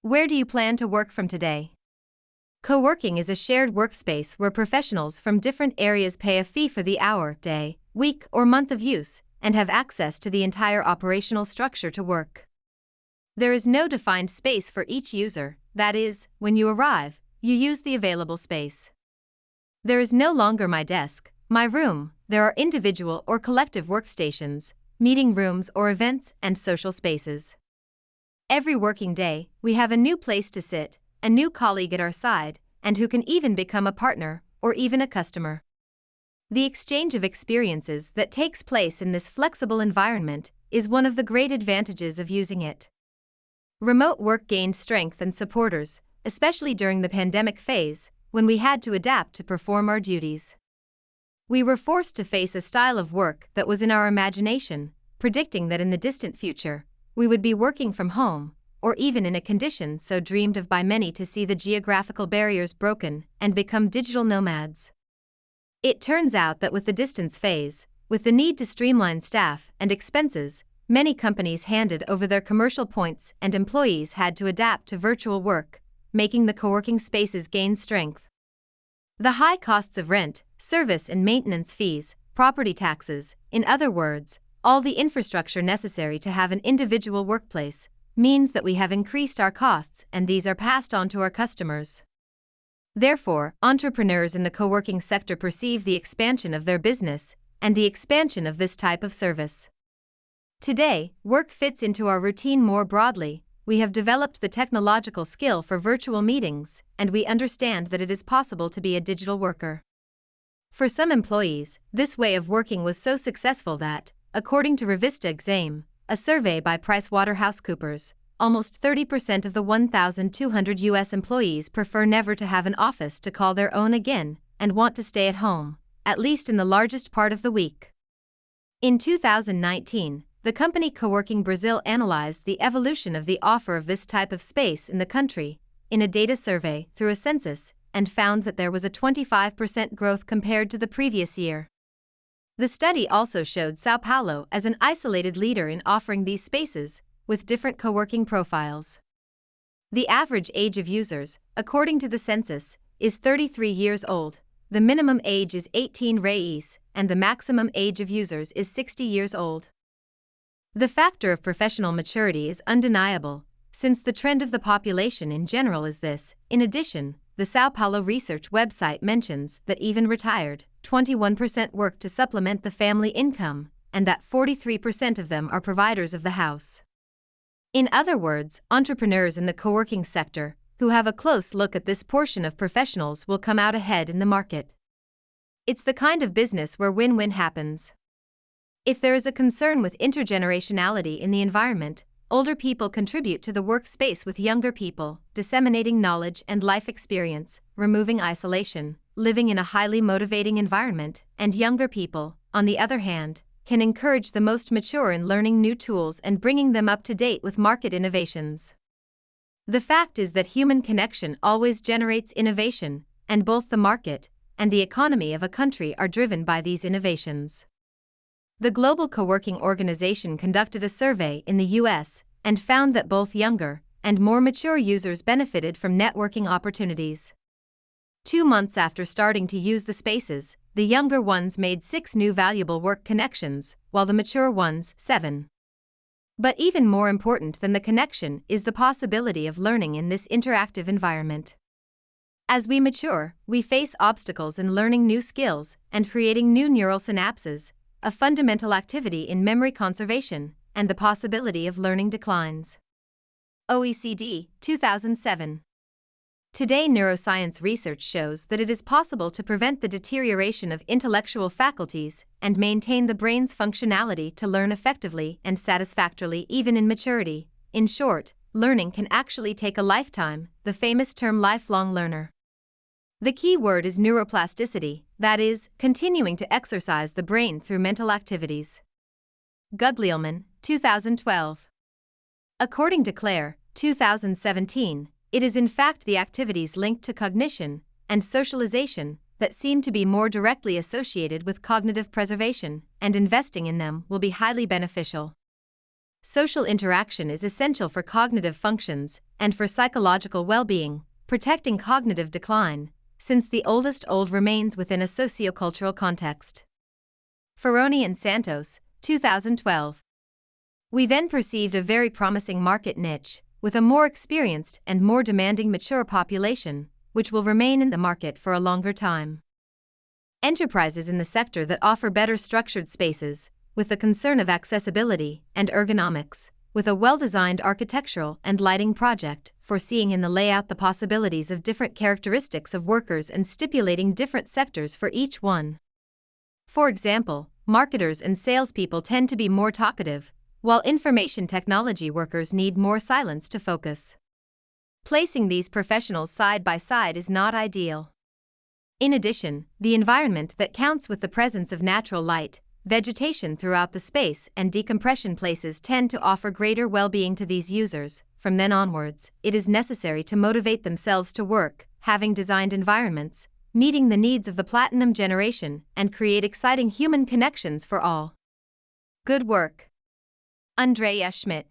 Where do you plan to work from today? Co-working is a shared workspace where professionals from different areas pay a fee for the hour, day, week, or month of use, and have access to the entire operational structure to work. There is no defined space for each user, that is, when you arrive, you use the available space. There is no longer my desk, my room, there are individual or collective workstations, meeting rooms or events and social spaces. Every working day, we have a new place to sit, a new colleague at our side, and who can even become a partner or even a customer. The exchange of experiences that takes place in this flexible environment is one of the great advantages of using it. Remote work gained strength and supporters, especially during the pandemic phase, when we had to adapt to perform our duties. We were forced to face a style of work that was in our imagination, predicting that in the distant future, we would be working from home, or even in a condition so dreamed of by many to see the geographical barriers broken and become digital nomads. It turns out that with the distance phase, with the need to streamline staff and expenses, many companies handed over their commercial points and employees had to adapt to virtual work, making the co-working spaces gain strength. The high costs of rent, service and maintenance fees, property taxes, in other words, all the infrastructure necessary to have an individual workplace, means that we have increased our costs and these are passed on to our customers. Therefore, entrepreneurs in the co-working sector perceive the expansion of their business and the expansion of this type of service. Today, work fits into our routine more broadly. We have developed the technological skill for virtual meetings, and we understand that it is possible to be a digital worker. For some employees, this way of working was so successful that, according to Revista Exame, a survey by PricewaterhouseCoopers, almost 30% of the 1,200 U.S. employees prefer never to have an office to call their own again and want to stay at home, at least in the largest part of the week. In 2019, the company Co-working Brazil analyzed the evolution of the offer of this type of space in the country, in a data survey through a census, and found that there was a 25% growth compared to the previous year. The study also showed São Paulo as an isolated leader in offering these spaces, with different co-working profiles. The average age of users, according to the census, is 33 years old, the minimum age is 18 reis, and the maximum age of users is 60 years old. The factor of professional maturity is undeniable, since the trend of the population in general is this. In addition, the São Paulo research website mentions that even retired, 21% work to supplement the family income, and that 43% of them are providers of the house. In other words, entrepreneurs in the co-working sector, who have a close look at this portion of professionals, will come out ahead in the market. It's the kind of business where win-win happens. If there is a concern with intergenerationality in the environment, older people contribute to the workspace with younger people, disseminating knowledge and life experience, removing isolation, living in a highly motivating environment, and younger people, on the other hand, can encourage the most mature in learning new tools and bringing them up to date with market innovations. The fact is that human connection always generates innovation, and both the market and the economy of a country are driven by these innovations. The Global Co-working Organization conducted a survey in the US and found that both younger and more mature users benefited from networking opportunities. 2 months after starting to use the spaces, the younger ones made 6 new valuable work connections, while the mature ones 7. But even more important than the connection is the possibility of learning in this interactive environment. As we mature, we face obstacles in learning new skills and creating new neural synapses, a fundamental activity in memory conservation, and the possibility of learning declines. OECD, 2007. Today, neuroscience research shows that it is possible to prevent the deterioration of intellectual faculties and maintain the brain's functionality to learn effectively and satisfactorily even in maturity. In short, learning can actually take a lifetime, the famous term lifelong learner. The key word is neuroplasticity, that is, continuing to exercise the brain through mental activities. Guglielmin, 2012. According to Claire, 2017, it is in fact the activities linked to cognition and socialization that seem to be more directly associated with cognitive preservation, and investing in them will be highly beneficial. social interaction is essential for cognitive functions and for psychological well-being, protecting cognitive decline, since the oldest old remains within a sociocultural context. Ferroni and Santos, 2012. We then perceived a very promising market niche, with a more experienced and more demanding mature population, which will remain in the market for a longer time. Enterprises in the sector that offer better structured spaces, with the concern of accessibility and ergonomics, with a well-designed architectural and lighting project, foreseeing in the layout the possibilities of different characteristics of workers and stipulating different sectors for each one. For example, marketers and salespeople tend to be more talkative, while information technology workers need more silence to focus. Placing these professionals side by side is not ideal. In addition, the environment that counts with the presence of natural light, vegetation throughout the space, and decompression places tend to offer greater well-being to these users. From then onwards, it is necessary to motivate themselves to work, having designed environments, meeting the needs of the platinum generation, and create exciting human connections for all. Good work. Andrea Schmidt.